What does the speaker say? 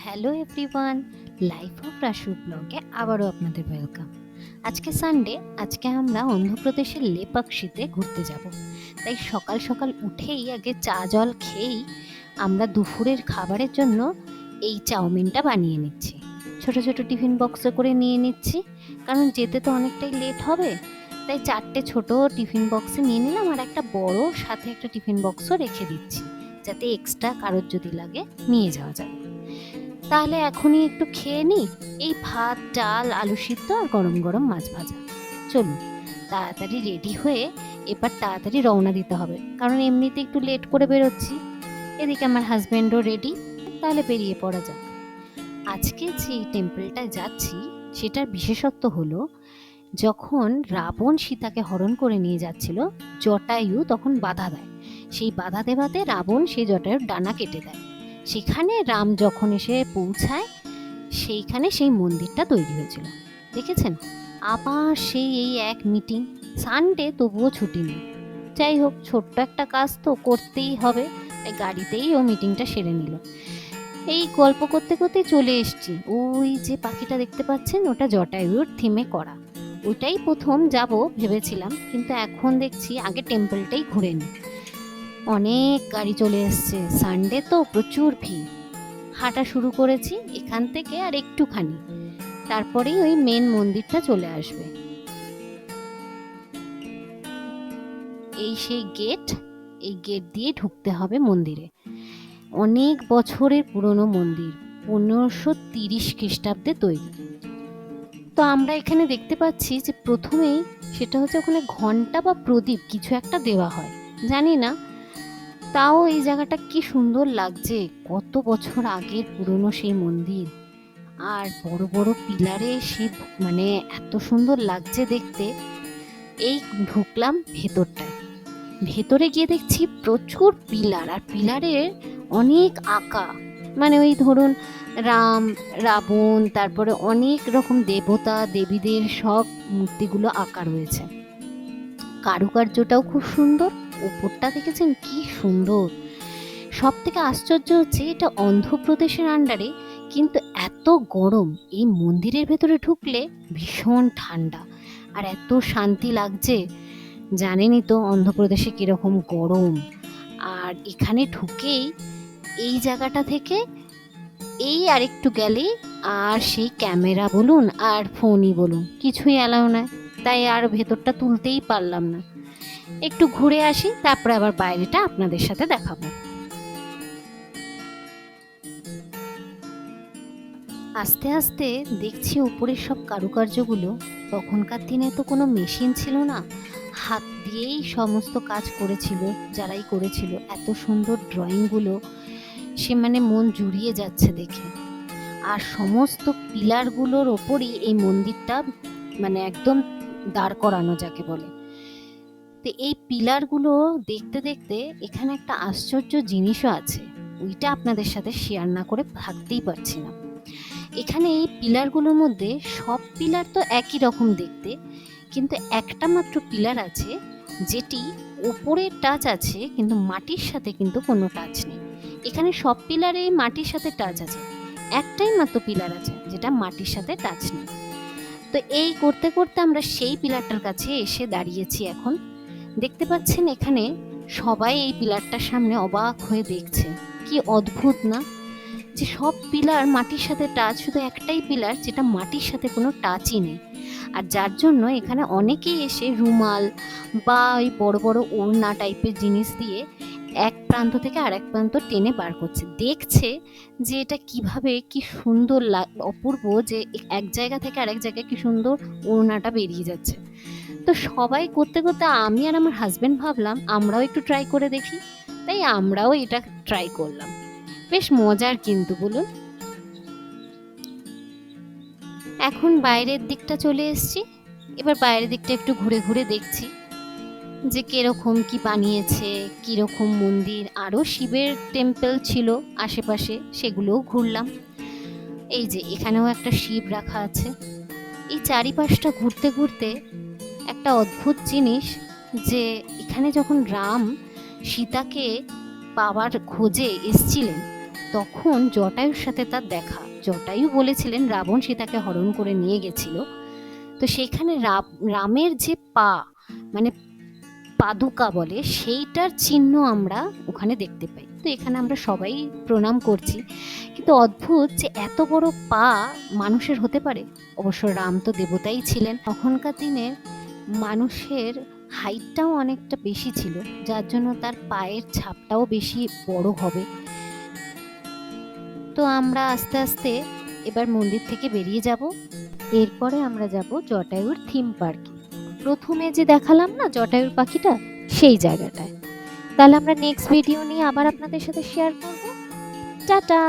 Hello everyone, life of Rasu ব্লগে আবারও আপনাদের ওয়েলকাম। আজকে সানডে, আজকে আমরা অন্ধ্রপ্রদেশের লেপাক্ষিতে ঘুরতে যাব। তাই সকাল সকাল উঠেই আগে চা জল খেয়েই আমরা দুপুরের খাবারের জন্য এই চাউমিনটা বানিয়ে নিচ্ছি। ছোট ছোট টিফিন বক্সে করে নিয়ে নিচ্ছি, কারণ যেতে তো অনেকটাই লেট হবে। তাই 4টে ছোট টিফিন বক্সে নিয়ে নিলাম, আর একটা বড় সাথে একটা টিফিন বক্সও রেখে দিচ্ছি, যাতে এক্সট্রা কারোর যদি লাগে নিয়ে যাওয়া যাবে। তাহলে এখনই একটু খেয়ে নিই এই ভাত, ডাল, আলু সিদ্ধ আর গরম গরম মাছ ভাজা। চলুন তাড়াতাড়ি রেডি হয়ে এবার তাড়াতাড়ি রওনা দিতে হবে, কারণ এমনিতে একটু লেট করে বেরোচ্ছি। এদিকে আমার হাজব্যান্ডও রেডি, তাহলে বেরিয়ে পড়া যাক। আজকে যে টেম্পলটায় যাচ্ছি সেটার বিশেষত্ব হলো, যখন রাবণ সীতাকে হরণ করে নিয়ে যাচ্ছিল, জটায়ু তখন বাধা দেয়। সেই বাধা দেওয়াতে রাবণ সেই জটায়ুর ডানা কেটে দেয়। সেখানে রাম যখন এসে পৌঁছায়, সেইখানে সেই মন্দিরটা তৈরি হয়েছিল। দেখেছেন? আবার সেই এই এক মিটিং, সানডে তবুও ছুটি নেই। যাই হোক, ছোট্ট একটা কাজ তো করতেই হবে, তাই গাড়িতেই ও মিটিংটা সেরে নিল। এই গল্প করতে করতে চলে এসছি। ওই যে পাখিটা দেখতে পাচ্ছেন, ওটা জটায়ুর থিমে করা। ওইটাই প্রথম যাব ভেবেছিলাম, কিন্তু এখন দেখছি আগে টেম্পলটাই ঘুরে নিই। অনেক গাড়ি চলে এসছে, সানডে তো প্রচুর ভিড়। হাঁটা শুরু করেছি এখান থেকে আর একটুখানি, তারপরেই ওই মেন মন্দিরটা চলে আসবে। এই সেই গেট, এই গেট দিয়ে ঢুকতে হবে মন্দিরে। অনেক বছরের পুরনো মন্দির, 1530 খ্রিস্টাব্দে তৈরি। তো আমরা এখানে দেখতে পাচ্ছি যে প্রথমেই সেটা হচ্ছে, ওখানে ঘন্টা বা প্রদীপ কিছু একটা দেওয়া হয়, জানি না। তাও এই জায়গাটা কি সুন্দর লাগছে, কত বছর আগের পুরনো সেই মন্দির। আর বড় বড় পিলারে সে, মানে এত সুন্দর লাগছে দেখতে। এই ঢুকলাম ভেতরটায়, ভেতরে গিয়ে দেখছি প্রচুর পিলার, আর পিলারের অনেক আঁকা, মানে ওই ধরুন রাম, রাবণ, তারপরে অনেক রকম দেবতা দেবীদের সব মূর্তিগুলো আঁকা রয়েছে। কারুকার্যটাও খুব সুন্দর। উপরটা দেখেছেন কি সুন্দর। সব থেকে আশ্চর্য হচ্ছে, এটা অন্ধ্রপ্রদেশের আন্ডারে, কিন্তু এত গরম। এই মন্দিরের ভেতরে ঢুকলে ভীষণ ঠান্ডা আর এত শান্তি লাগছে। জানেনই তো অন্ধ্রপ্রদেশে কিরকম গরম। আর এখানে ঢুকেই এই জায়গাটা থেকে এই আরেকটু গেলেই আর সেই ক্যামেরা বলুন আর ফোনই বলুন কিছুই অ্যালাউ নয়, তাই আর ভেতরটা তুলতেই পারলাম না। একটু ঘুরে আসি, তারপরে আবার বাইরেটা আপনাদের সাথে দেখাবো। আস্তে আস্তে দেখছি উপরের সব কারুকার্যগুলো। তখনকার দিনে তো কোনো মেশিন ছিল না, হাত দিয়েই সমস্ত কাজ করেছিল যারাই করেছিল। এত সুন্দর ড্রয়িংগুলো, সে মানে মন জুড়িয়ে যাচ্ছে দেখে। আর সমস্ত পিলারগুলোর ওপরই এই মন্দিরটা, মানে একদম দাঁড় করানো যাকে বলে। তো এই পিলারগুলো দেখতে দেখতে এখানে একটা আশ্চর্য জিনিসও আছে, ওইটা আপনাদের সাথে শেয়ার না করে থাকতেই পারছি না। এখানে এই পিলারগুলোর মধ্যে সব পিলার তো একই রকম দেখতে, কিন্তু একটা মাত্র পিলার আছে যেটি ওপরে টাচ আছে, কিন্তু মাটির সাথে কিন্তু কোনো টাচ নেই। এখানে সব পিলারে মাটির সাথে টাচ আছে, একটাই মাত্র পিলার আছে যেটা মাটির সাথে টাচ নেই। তো এই করতে করতে আমরা সেই পিলারটার কাছে এসে দাঁড়িয়েছি এখন। দেখতে পাচ্ছেন এখানে সবাই এই পিলারটার সামনে অবাক হয়ে দেখছে। কি অদ্ভুত না, যে সব পিলার মাটির সাথে টাচ, শুধু একটাই পিলার যেটা মাটির সাথে কোনো টাচই নেই। আর যার জন্য এখানে অনেকেই এসে রুমাল বা ওই বড় বড় ওড়না টাইপের জিনিস দিয়ে এক প্রান্ত থেকে আরেক প্রান্ত টেনে বার করছে, দেখছে যে এটা কিভাবে, কি সুন্দর অপূর্ব, যে এক জায়গা থেকে আরেক জায়গায় কি সুন্দর ওড়নাটা বেরিয়ে যাচ্ছে। তো সবাই করতে করতে আমি আর আমার হাজবেন্ড ভাবলাম আমরাও একটু ট্রাই করে দেখি, তাই আমরাও এটা ট্রাই করলাম। বেশ মজার কিন্তু, বলুন। এখন বাইরের দিকটা চলে এসেছি, এবার বাইরের দিকটা একটু ঘুরে ঘুরে দেখছি যে কিরকম কি বানিয়েছে, কিরকম মন্দির। আরও শিবের টেম্পল ছিল আশেপাশে, সেগুলোও ঘুরলাম। এই যে এখানেও একটা শিব রাখা আছে। এই চারিপাশটা ঘুরতে ঘুরতে একটা অদ্ভুত জিনিস, যে এখানে যখন রাম সীতাকে পাওয়ার খোঁজে এসছিলেন, তখন জটায়ুর সাথে তার দেখা। জটায়ু বলেছিলেন রাবণ সীতাকে হরণ করে নিয়ে গেছিল। তো সেখানে রামের যে পা, মানে পাদুকা বলে, সেইটার চিহ্ন আমরা ওখানে দেখতে পাই। তো এখানে আমরা সবাই প্রণাম করছি, কিন্তু অদ্ভুত যে এত বড় পা মানুষের হতে পারে। অবশ্য রাম তো দেবতাই ছিলেন। তখনকার দিনের মানুষের হাইটটাও অনেকটা বেশি ছিল, যার জন্য তার পায়ের ছাপটাও বেশি বড় হবে। তো আমরা আস্তে আস্তে এবার মন্দির থেকে বেরিয়ে যাব। এরপরে আমরা যাব জটায়ুর থিম পার্কে। প্রথমে যে দেখালাম না জটায়ুর পাখিটা, সেই জায়গাটায়। তাহলে আমরা নেক্সট ভিডিও নিয়ে আবার আপনাদের সাথে শেয়ার করব। টাটা।